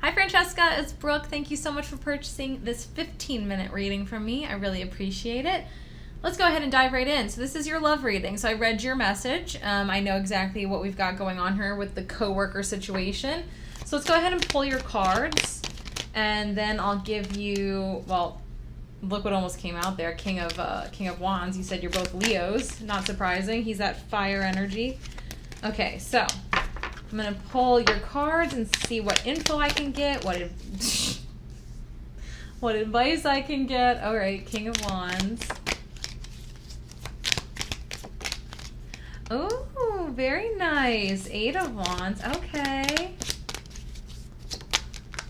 Hi Francesca, it's Brooke. Thank you so much for purchasing this 15-minute reading from me. I really appreciate it. Let's go ahead and dive right in. So this is your love reading. So I read your message. I know exactly what we've got going on here with the coworker situation. So let's go ahead and pull your cards, and then I'll give you, well, look what almost came out there. King of Wands. You said you're both Leos. Not surprising. He's that fire energy. Okay, so I'm going to pull your cards and see what info I can get, what advice I can get. All right, King of Wands. Oh, very nice. Eight of Wands. Okay.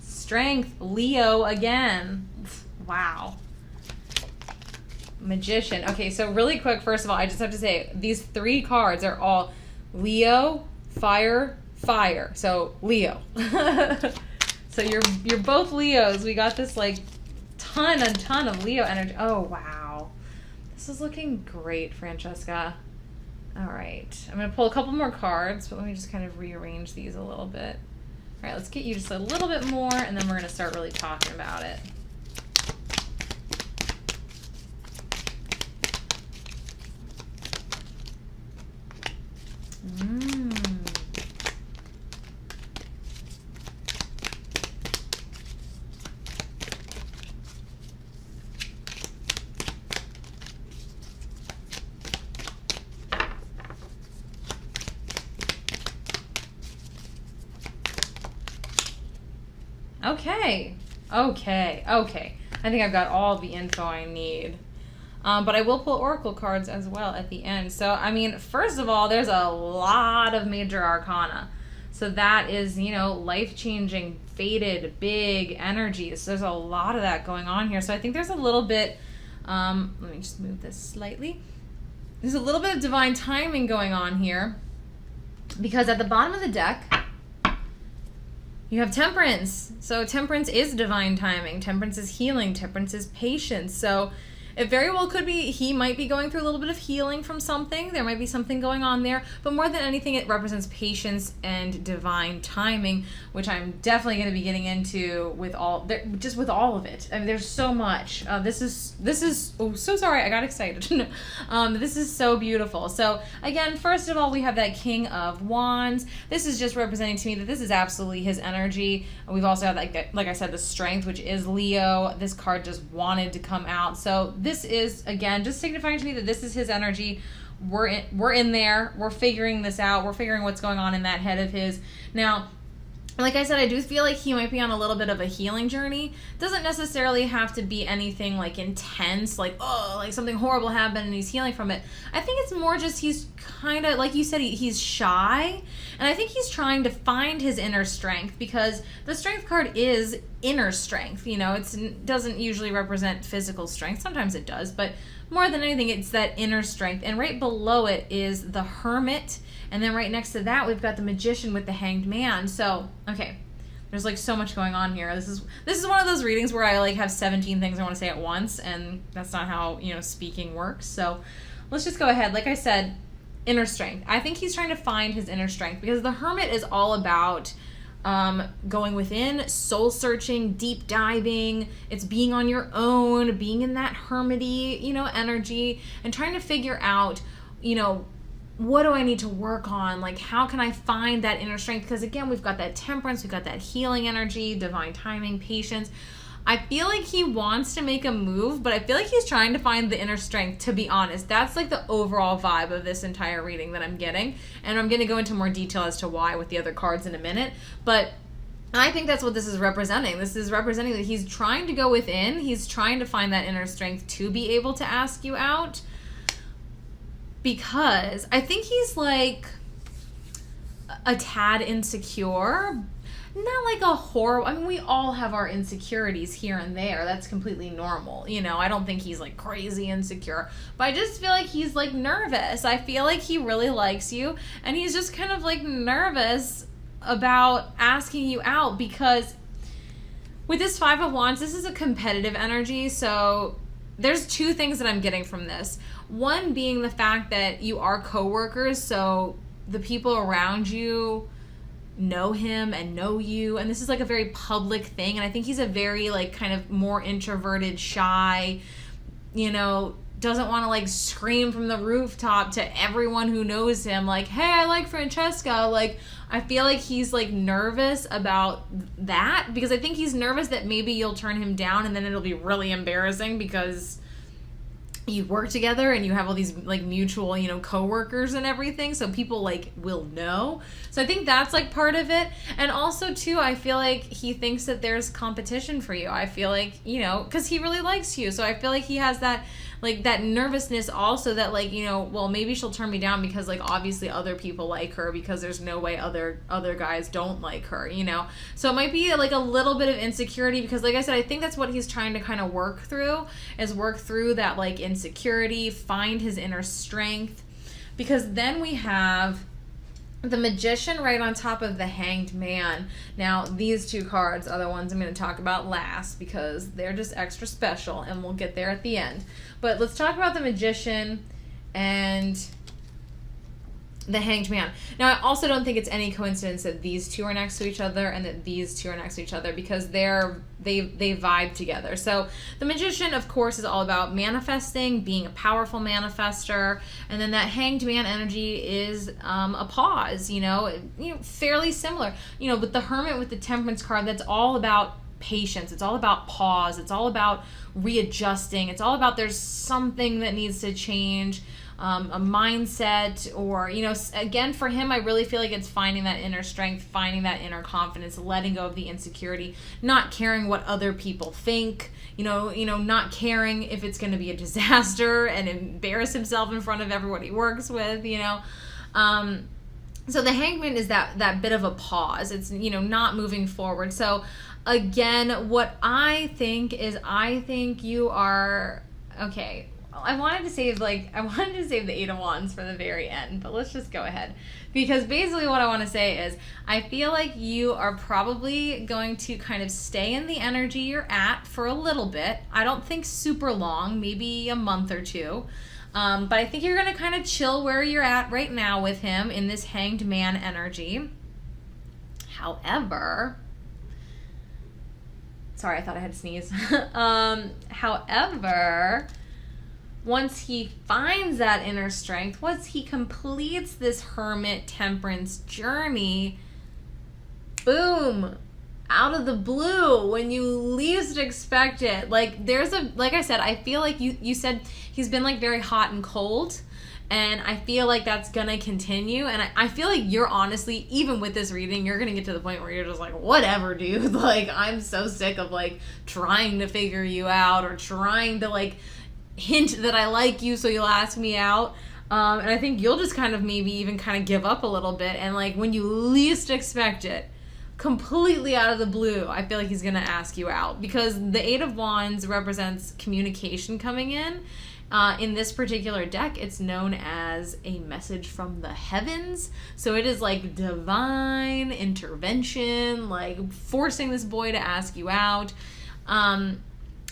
Strength. Leo again. Wow. Magician. Okay, so really quick, first of all, I just have to say, these three cards are all Leo, fire, fire. So Leo. So you're both Leos. We got this like ton of Leo energy. Oh, wow. This is looking great, Francesca. All right, I'm going to pull a couple more cards, but let me just kind of rearrange these a little bit. All right, let's get you just a little bit more, and then we're going to start really talking about it. Okay. I think I've got all the info I need. But I will pull oracle cards as well at the end. So, I mean, first of all, there's a lot of major arcana. So that is, life-changing, fated, big energies. So there's a lot of that going on here. So I think there's a little bit, let me just move this slightly. There's a little bit of divine timing going on here. Because at the bottom of the deck, you have Temperance. So Temperance is divine timing. Temperance is healing. Temperance is patience. So it very well could be he might be going through a little bit of healing from something. There might be something going on there. But more than anything, it represents patience and divine timing, which I'm definitely going to be getting into with all of it. I mean, there's so much. This is oh, so sorry. I got excited. This is so beautiful. So again, first of all, we have that King of Wands. This is just representing to me that this is absolutely his energy. We've also had, like I said, the Strength, which is Leo. This card just wanted to come out. So this is, again, just signifying to me that this is his energy. We're in there. We're figuring this out. We're figuring what's going on in that head of his. Now, like I said, I do feel like he might be on a little bit of a healing journey. Doesn't necessarily have to be anything like intense, like, oh, like something horrible happened and he's healing from it. I think it's more just he's kind of, like you said, he's shy. And I think he's trying to find his inner strength, because the Strength card is inner strength. It doesn't usually represent physical strength. Sometimes it does, but more than anything, it's that inner strength. And right below it is the Hermit. And then right next to that, we've got the Magician with the Hanged Man. So, okay, there's like so much going on here. This is one of those readings where I like have 17 things I want to say at once, and that's not how, speaking works. So let's just go ahead. Like I said, inner strength. I think he's trying to find his inner strength, because the Hermit is all about going within, soul searching, deep diving. It's being on your own, being in that hermity, energy, and trying to figure out, what do I need to work on? Like, how can I find that inner strength? Because again, we've got that Temperance, we've got that healing energy, divine timing, patience. I feel like he wants to make a move, but I feel like he's trying to find the inner strength, to be honest. That's like the overall vibe of this entire reading that I'm getting. And I'm going to go into more detail as to why with the other cards in a minute. But I think that's what this is representing. This is representing that he's trying to go within. He's trying to find that inner strength to be able to ask you out. Because I think he's like a tad insecure. Not like a horror. I mean, we all have our insecurities here and there. That's completely normal. I don't think he's like crazy insecure. But I just feel like he's like nervous. I feel like he really likes you. And he's just kind of like nervous about asking you out, because with this Five of Wands, this is a competitive energy. So there's two things that I'm getting from this. One being the fact that you are coworkers, so the people around you know him and know you, and this is like a very public thing, and I think he's a very like kind of more introverted, shy, you know, doesn't want to like scream from the rooftop to everyone who knows him like, hey, I like Francesca. Like, I feel like he's like nervous about that, because I think he's nervous that maybe you'll turn him down and then it'll be really embarrassing because you work together and you have all these like mutual, you know, coworkers and everything, so people like will know. So I think that's like part of it. And also too, I feel like he thinks that there's competition for you. I feel like, you know, because he really likes you, so I feel like he has that like that nervousness also, that like, you know, well, maybe she'll turn me down because like obviously other people like her, because there's no way other guys don't like her, you know. So it might be like a little bit of insecurity, because like I said, I think that's what he's trying to kind of work through that like insecurity, find his inner strength. Because then we have the Magician right on top of the Hanged Man. Now, these two cards are the ones I'm going to talk about last, because they're just extra special, and we'll get there at the end. But let's talk about the Magician and the Hanged Man. Now, I also don't think it's any coincidence that these two are next to each other and that these two are next to each other, because they vibe together. So the Magician, of course, is all about manifesting, being a powerful manifester, and then that Hanged Man energy is a pause, you know, fairly similar. You know, with the Hermit, with the Temperance card, that's all about patience. It's all about pause. It's all about readjusting. It's all about there's something that needs to change. A mindset, or, you know, again, for him, I really feel like it's finding that inner strength, finding that inner confidence, letting go of the insecurity, not caring what other people think, you know, not caring if it's going to be a disaster and embarrass himself in front of everyone he works with, you know. So the Hangman is that bit of a pause. It's, you know, not moving forward. So again, what I think you are, okay, I wanted to save the Eight of Wands for the very end, but let's just go ahead. Because basically what I want to say is, I feel like you are probably going to kind of stay in the energy you're at for a little bit. I don't think super long, maybe a month or two. But I think you're going to kind of chill where you're at right now with him in this Hanged Man energy. However, sorry, I thought I had to sneeze. However, once he finds that inner strength, once he completes this Hermit Temperance journey, boom, out of the blue, when you least expect it. Like, like I said, I feel like you said he's been like very hot and cold, and I feel like that's gonna continue. And I feel like you're honestly, even with this reading, you're gonna get to the point where you're just like, whatever, dude. Like, I'm so sick of like trying to figure you out, or trying to like hint that I like you so you'll ask me out. And I think you'll just kind of maybe even kind of give up a little bit, and like when you least expect it, completely out of the blue, I feel like he's gonna ask you out, because the Eight of Wands represents communication coming in. In this particular deck, it's known as a message from the heavens. So it is like divine intervention, like forcing this boy to ask you out.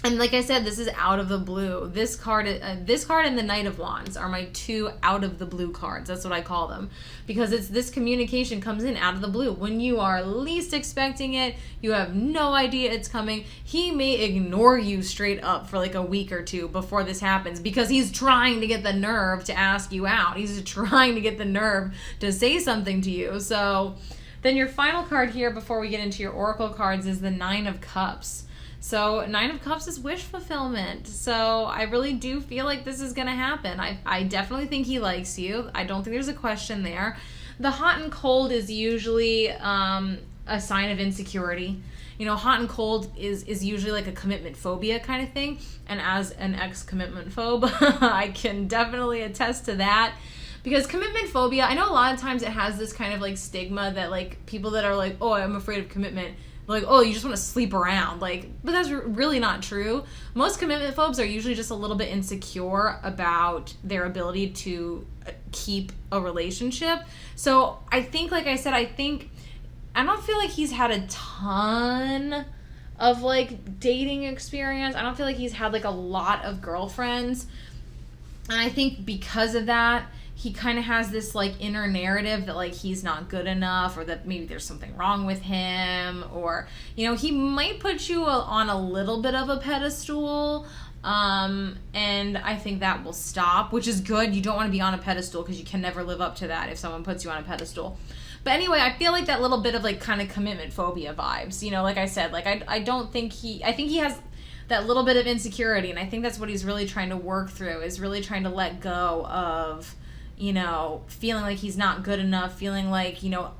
And like I said, this is out of the blue. This card and the Knight of Wands are my two out of the blue cards. That's what I call them. Because it's this communication comes in out of the blue. When you are least expecting it, you have no idea it's coming. He may ignore you straight up for like a week or two before this happens, because he's trying to get the nerve to ask you out. He's trying to get the nerve to say something to you. So then your final card here before we get into your Oracle cards is the Nine of Cups. So Nine of Cups is wish fulfillment. So I really do feel like this is going to happen. I definitely think he likes you. I don't think there's a question there. The hot and cold is usually a sign of insecurity. You know, hot and cold is usually like a commitment phobia kind of thing. And as an ex-commitment phobe, I can definitely attest to that. Because commitment phobia, I know a lot of times it has this kind of like stigma that like people that are like, oh, I'm afraid of commitment, like, oh, you just want to sleep around. Like, but that's really not true. Most commitment phobes are usually just a little bit insecure about their ability to keep a relationship. So I think, like I said, I don't feel like he's had a ton of like dating experience. I don't feel like he's had like a lot of girlfriends. And I think because of that, he kind of has this like inner narrative that like he's not good enough, or that maybe there's something wrong with him, or, you know, he might put you on a little bit of a pedestal. And I think that will stop, which is good. You don't want to be on a pedestal, because you can never live up to that if someone puts you on a pedestal. But anyway, I feel like that little bit of like kind of commitment phobia vibes, you know, like I said, like I think he has that little bit of insecurity, and I think that's what he's really trying to work through, is really trying to let go of, you know, feeling like he's not good enough, feeling like, you know,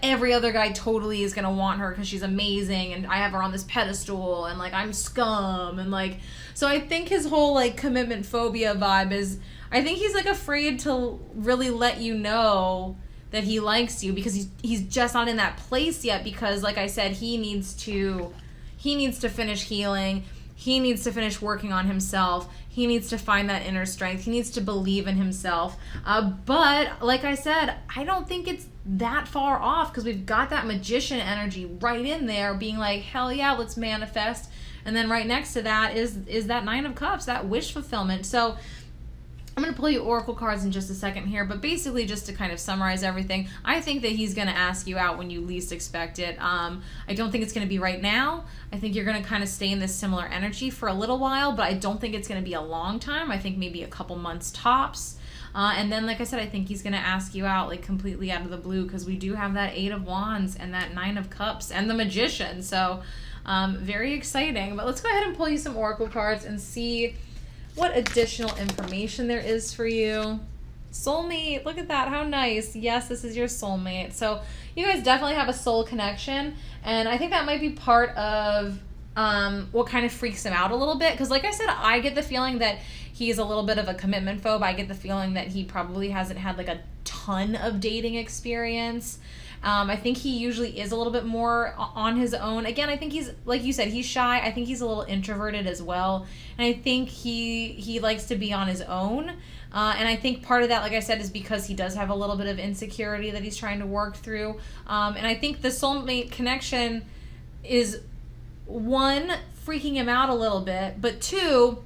every other guy totally is gonna want her because she's amazing, and I have her on this pedestal, and like I'm scum, and like, so I think his whole like commitment phobia vibe is, I think he's like afraid to really let you know that he likes you, because he's just not in that place yet, because like I said, he needs to finish healing. He needs to finish working on himself. He needs to find that inner strength. He needs to believe in himself. But like I said, I don't think it's that far off, because we've got that magician energy right in there being like, hell yeah, let's manifest. And then right next to that is that Nine of Cups, that wish fulfillment. So I'm going to pull you oracle cards in just a second here, but basically just to kind of summarize everything, I think that he's going to ask you out when you least expect it. I don't think it's going to be right now. I think you're going to kind of stay in this similar energy for a little while, but I don't think it's going to be a long time. I think maybe a couple months tops. And then, like I said, I think he's going to ask you out like completely out of the blue, because we do have that Eight of Wands and that Nine of Cups and the Magician. So very exciting. But let's go ahead and pull you some oracle cards and see what additional information there is for you. Soulmate, look at that, how nice. Yes, this is your soulmate. So you guys definitely have a soul connection, and I think that might be part of what kind of freaks him out a little bit, because like I said, I get the feeling that he's a little bit of a commitment phobe. I get the feeling that he probably hasn't had like a ton of dating experience. I think he usually is a little bit more on his own. Again, I think he's, like you said, he's shy. I think he's a little introverted as well. And I think he likes to be on his own. And I think part of that, like I said, is because he does have a little bit of insecurity that he's trying to work through. And I think the soulmate connection is, one, freaking him out a little bit, but two,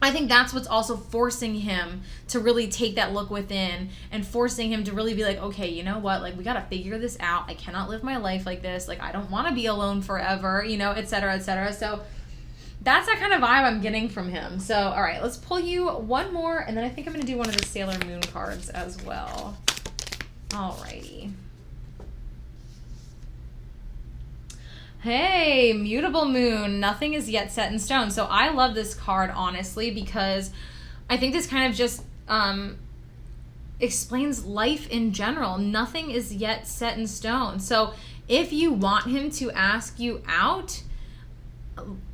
I think that's what's also forcing him to really take that look within, and forcing him to really be like, okay, you know what, like we gotta figure this out. I cannot live my life like this. Like I don't want to be alone forever, you know, etc., etc. So that's that kind of vibe I'm getting from him. So all right, let's pull you one more, and then I think I'm gonna do one of the Sailor Moon cards as well. Alrighty. Hey, mutable moon, nothing is yet set in stone. So I love this card, honestly, because I think this kind of just explains life in general. Nothing is yet set in stone. So if you want him to ask you out,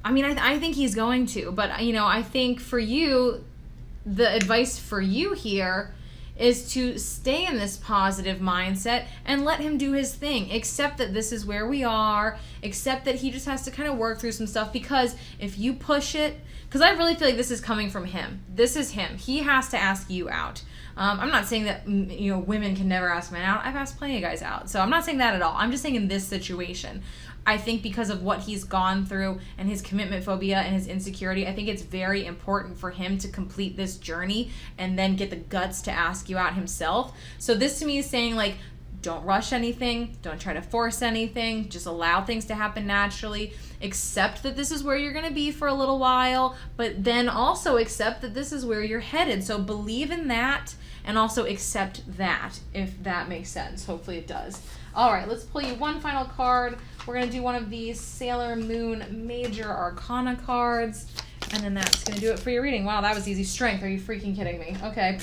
I mean, I think he's going to, but you know, I think for you, the advice for you here is to stay in this positive mindset and let him do his thing. Accept that this is where we are. Accept that he just has to kind of work through some stuff, because if you push it, because I really feel like this is coming from him. This is him. He has to ask you out. I'm not saying that, you know, women can never ask men out. I've asked plenty of guys out. So I'm not saying that at all. I'm just saying in this situation, I think because of what he's gone through and his commitment phobia and his insecurity, I think it's very important for him to complete this journey and then get the guts to ask you out himself. So this to me is saying, like, don't rush anything. Don't try to force anything. Just allow things to happen naturally. Accept that this is where you're going to be for a little while, but then also accept that this is where you're headed. So believe in that and also accept that, if that makes sense. Hopefully it does. All right, let's pull you one final card. We're going to do one of these Sailor Moon Major Arcana cards, and then that's going to do it for your reading. Wow, that was easy. Strength. Are you freaking kidding me? Okay.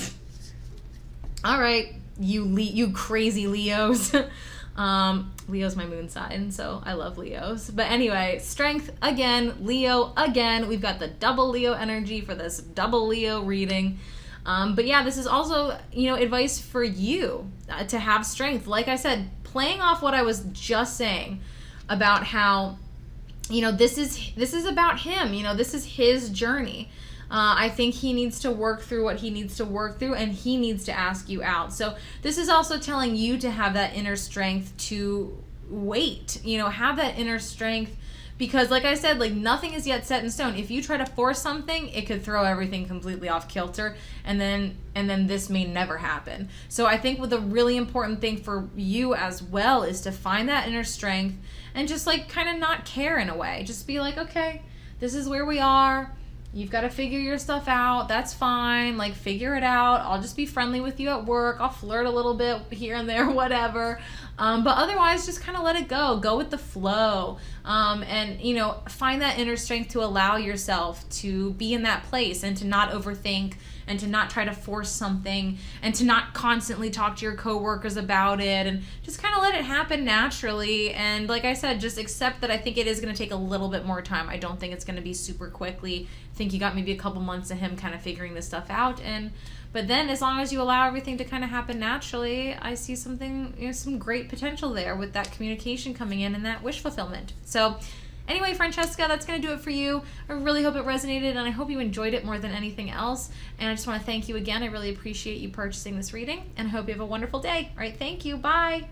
All right, you crazy Leos. Leo's my moon sign, so I love Leos. But anyway, strength again, Leo again. We've got the double Leo energy for this double Leo reading. But yeah, this is also, you know, advice for you to have strength. Like I said, playing off what I was just saying about how, you know, this is about him. You know, this is his journey. I think he needs to work through what he needs to work through, and he needs to ask you out. So this is also telling you to have that inner strength to wait, you know, have that inner strength. Because like I said, like nothing is yet set in stone. If you try to force something, it could throw everything completely off kilter, and then this may never happen. So I think what the really important thing for you as well is to find that inner strength and just like kind of not care in a way. Just be like, okay, this is where we are. You've got to figure your stuff out. That's fine. Like, figure it out. I'll just be friendly with you at work. I'll flirt a little bit here and there, whatever. But otherwise, just kind of let it go. Go with the flow. And, you know, find that inner strength to allow yourself to be in that place and to not overthink and to not try to force something and to not constantly talk to your coworkers about it, and just kind of let it happen naturally. And like I said, just accept that I think it is going to take a little bit more time. I don't think it's going to be super quickly. I think you got maybe a couple months of him kind of figuring this stuff out. But then as long as you allow everything to kind of happen naturally, I see something, you know, some great potential there with that communication coming in and that wish fulfillment. So anyway, Francesca, that's going to do it for you. I really hope it resonated, and I hope you enjoyed it more than anything else. And I just want to thank you again. I really appreciate you purchasing this reading, and I hope you have a wonderful day. All right, thank you. Bye.